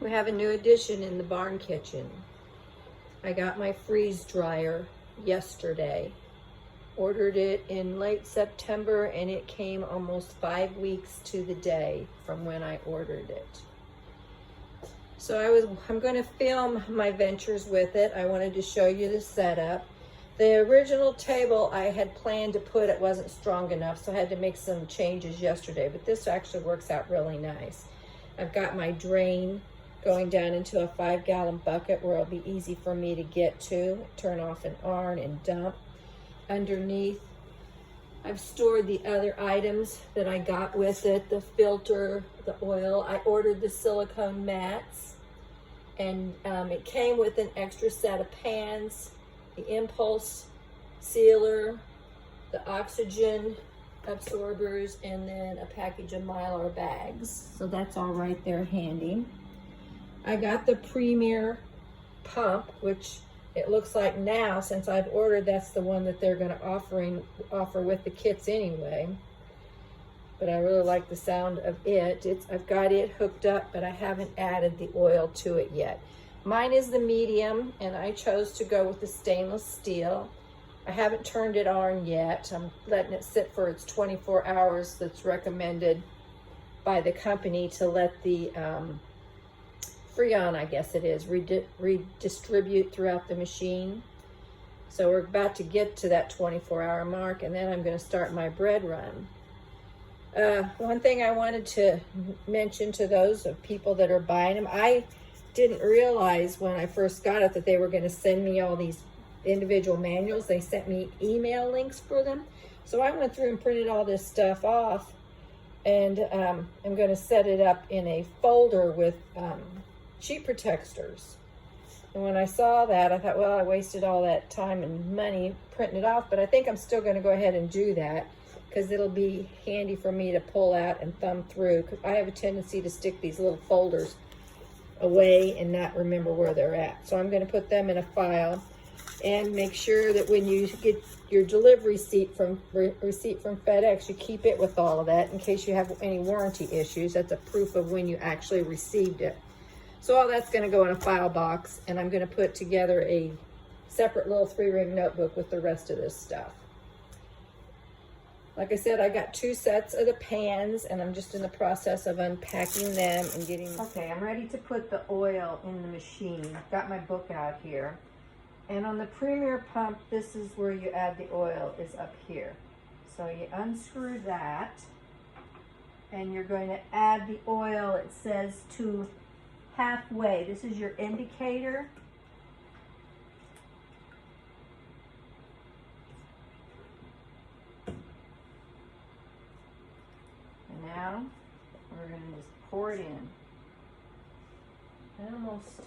We have a new addition in the barn kitchen. I got my freeze dryer yesterday. Ordered it in late September and it came almost 5 weeks to the day from when I ordered it. So I'm going to film my ventures with it. I wanted to show you the setup. The original table I had planned to put, it wasn't strong enough, so I had to make some changes yesterday, but this actually works out really nice. I've got my drain going down into a 5-gallon bucket where it'll be easy for me to get to, turn off an arm and dump. Underneath, I've stored the other items that I got with it, the filter, the oil. I ordered the silicone mats, and it came with an extra set of pans, the impulse sealer, the oxygen absorbers, and then a package of Mylar bags. So that's all right there handy. I got the Premier pump, which it looks like now, since I've ordered, that's the one that they're going to offer with the kits anyway. But I really like the sound of it. I've got it hooked up, but I haven't added the oil to it yet. Mine is the medium, and I chose to go with the stainless steel. I haven't turned it on yet. I'm letting it sit for its 24 hours that's recommended by the company to let the Freon, I guess it is, redistribute throughout the machine. So we're about to get to that 24-hour mark, and then I'm going to start my bread run. One thing I wanted to mention to those of people that are buying them, I didn't realize when I first got it that they were going to send me all these individual manuals. They sent me email links for them. So I went through and printed all this stuff off, and I'm going to set it up in a folder with sheet protectors. And when I saw that, I thought, well, I wasted all that time and money printing it off, but I think I'm still going to go ahead and do that because it'll be handy for me to pull out and thumb through, because I have a tendency to stick these little folders away and not remember where they're at. So I'm going to put them in a file, and make sure that when you get your delivery receipt from FedEx, you keep it with all of that in case you have any warranty issues. That's a proof of when you actually received it. So all that's going to go in a file box, and I'm going to put together a separate little 3-ring notebook with the rest of this stuff. Like I said, I got 2 sets of the pans, and I'm just in the process of unpacking them and getting... Okay, I'm ready to put the oil in the machine. I've got my book out here. And on the Premier pump, this is where you add the oil, is up here. So you unscrew that, and you're going to add the oil, it says, to halfway. This is your indicator. And now we're going to just pour it in. Almost.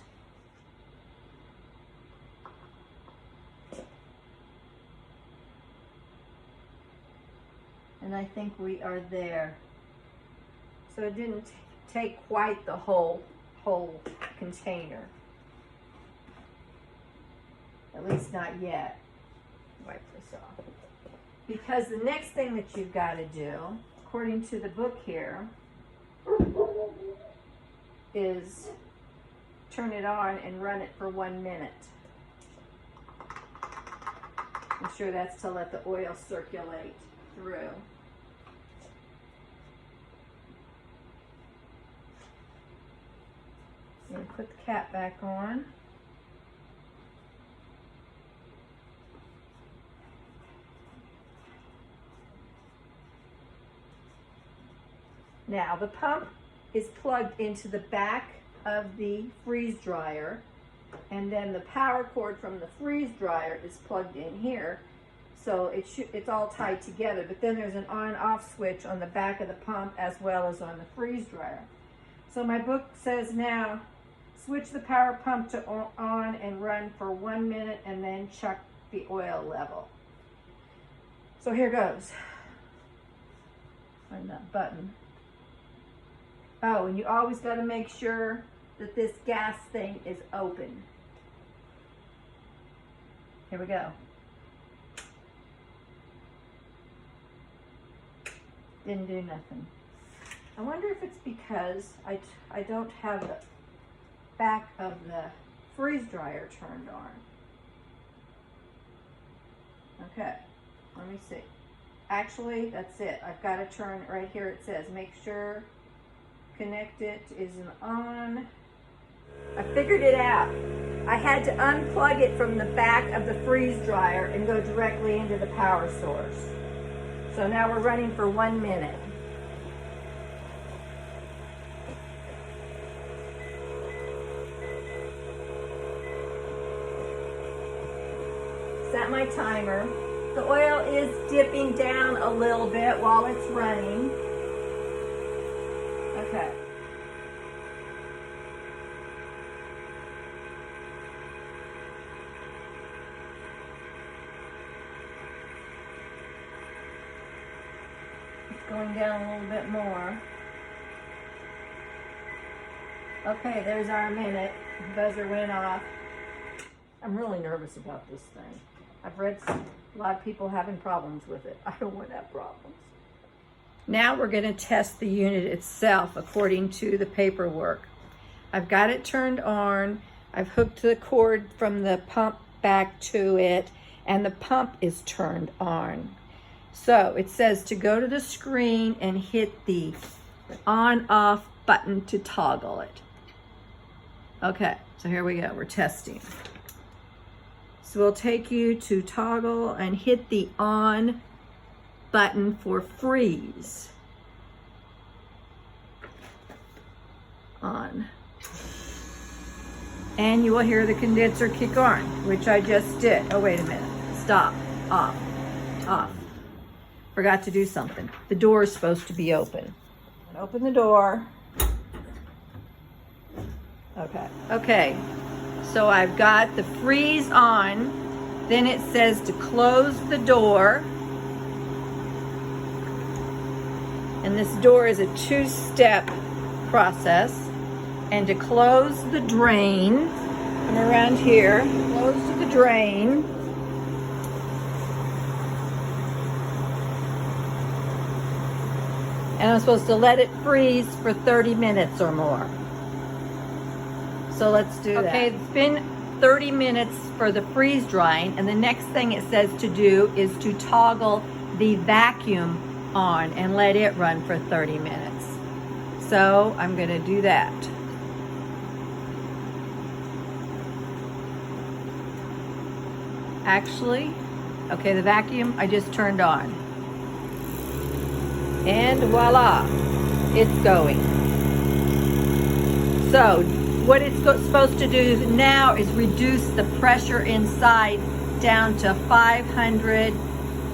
And I think we are there. So it didn't take quite the whole container. At least not yet. Wipe this off. Because the next thing that you've got to do, according to the book here, is turn it on and run it for 1 minute. I'm sure that's to let the oil circulate through. And put the cap back on. Now the pump is plugged into the back of the freeze dryer, and then the power cord from the freeze dryer is plugged in here. So it's all tied together, but then there's an on-off switch on the back of the pump as well as on the freeze dryer. So my book says now, switch the power pump to on and run for 1 minute, and then check the oil level. So here goes. Find that button. Oh, and you always got to make sure that this gas thing is open. Here we go. Didn't do nothing. I wonder if it's because I don't have back of the freeze dryer turned on. Okay, let me see. Actually, that's it. I've got to turn right here. It says make sure connect it isn't on. I figured it out. I had to unplug it from the back of the freeze dryer and go directly into the power source. So now we're running for 1 minute. Set my timer. The oil is dipping down a little bit while it's running. Okay. It's going down a little bit more. Okay, there's our minute. The buzzer went off. I'm really nervous about this thing. I've read a lot of people having problems with it. I don't want to have problems. Now we're going to test the unit itself according to the paperwork. I've got it turned on. I've hooked the cord from the pump back to it, and the pump is turned on. So it says to go to the screen and hit the on-off button to toggle it. Okay, so here we go. We're testing. So we'll take you to toggle and hit the on button for freeze. On. And you will hear the condenser kick on, which I just did. Oh, wait a minute. Stop. Off. Off. Forgot to do something. The door is supposed to be open. Open the door. Okay. Okay. So I've got the freeze on, then it says to close the door. And this door is a 2-step process. And to close the drain, come around here, close the drain. And I'm supposed to let it freeze for 30 minutes or more. So let's do that. Okay, it's been 30 minutes for the freeze drying, and the next thing it says to do is to toggle the vacuum on and let it run for 30 minutes. So I'm going to do that. Actually, okay, the vacuum I just turned on. And voila, it's going. So what it's supposed to do now is reduce the pressure inside down to 500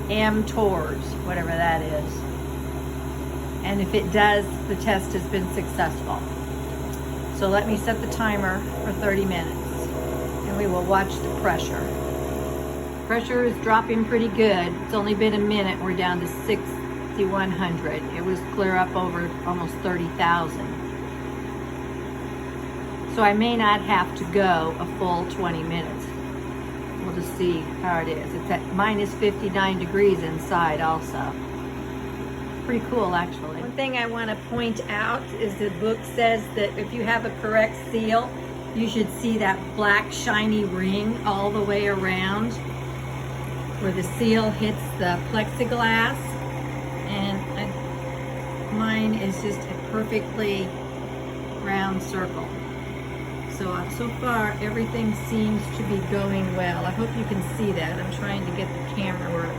mTors, whatever that is. And if it does, the test has been successful. So let me set the timer for 30 minutes and we will watch the pressure. Pressure is dropping pretty good. It's only been a minute. We're down to 6,100. It was clear up over almost 30,000. So I may not have to go a full 20 minutes. We'll just see how it is. It's at minus 59 degrees inside also. Pretty cool, actually. One thing I want to point out is the book says that if you have a correct seal, you should see that black shiny ring all the way around where the seal hits the plexiglass. And mine is just a perfectly round circle. So far, everything seems to be going well. I hope you can see that. I'm trying to get the camera where it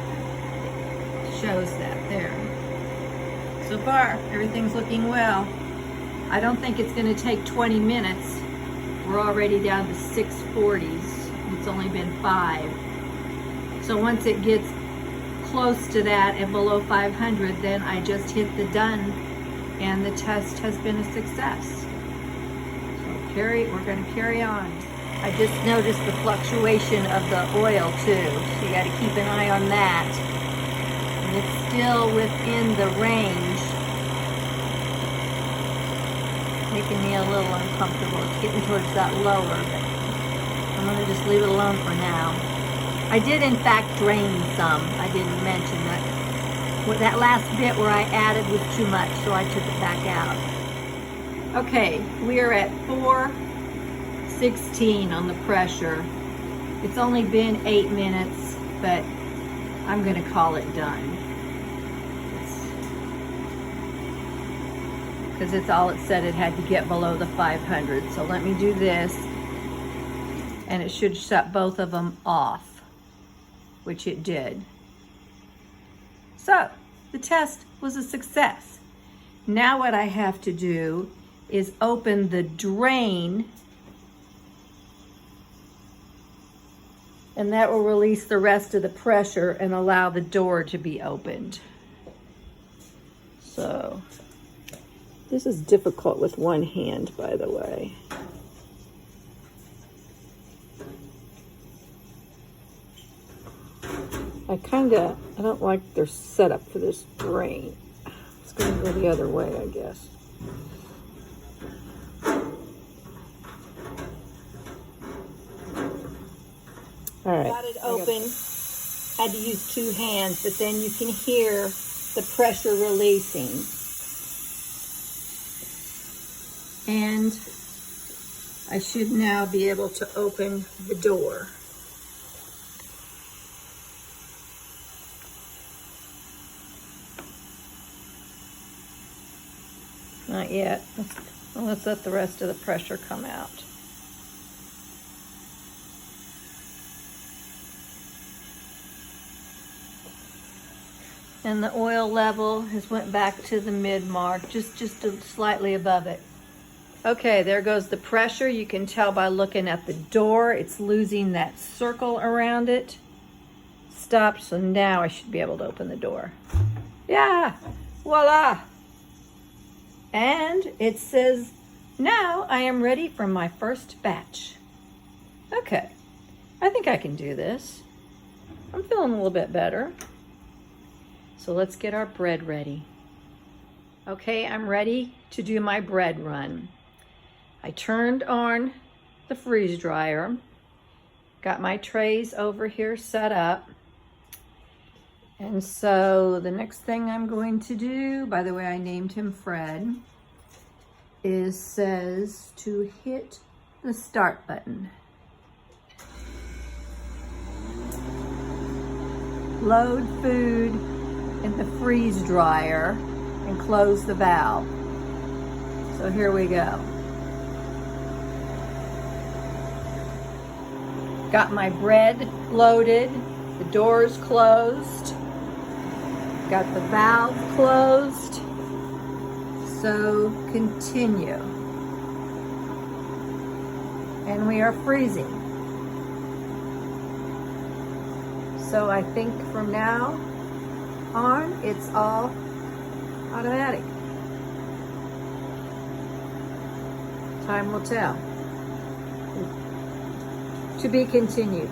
shows that there. So far, everything's looking well. I don't think it's going to take 20 minutes. We're already down to 640s. It's only been 5. So once it gets close to that and below 500, then I just hit the done, and the test has been a success. We're going to carry on. I just noticed the fluctuation of the oil too, so you got to keep an eye on that. And it's still within the range. Making me a little uncomfortable. It's getting towards that lower, but I'm going to just leave it alone for now. I did in fact drain some. I didn't mention that. That last bit where I added was too much, so I took it back out. Okay, we are at 4 16 on the pressure. It's only been 8 minutes, but I'm gonna call it done. Because it's all it said, it had to get below the 500. So let me do this, and it should shut both of them off, which it did. So the test was a success. Now what I have to do is open the drain, and that will release the rest of the pressure and allow the door to be opened. So this is difficult with one hand, by the way. I don't like their setup for this drain. It's gonna go the other way, I guess. All right. Got it open. Had to use 2 hands, but then you can hear the pressure releasing. And I should now be able to open the door. Not yet. Let's let the rest of the pressure come out. And the oil level has went back to the mid mark, just slightly above it. Okay, there goes the pressure. You can tell by looking at the door, it's losing that circle around it. Stopped, so now I should be able to open the door. Yeah, voila. And it says, now I am ready for my first batch. Okay, I think I can do this. I'm feeling a little bit better. So let's get our bread ready. Okay, I'm ready to do my bread run. I turned on the freeze dryer, got my trays over here set up. And so the next thing I'm going to do, by the way, I named him Fred, says to hit the start button. Load food in the freeze dryer and close the valve. So here we go. Got my bread loaded, the doors closed, got the valve closed. So continue. And we are freezing. So I think from now on, it's all automatic. Time will tell. To be continued.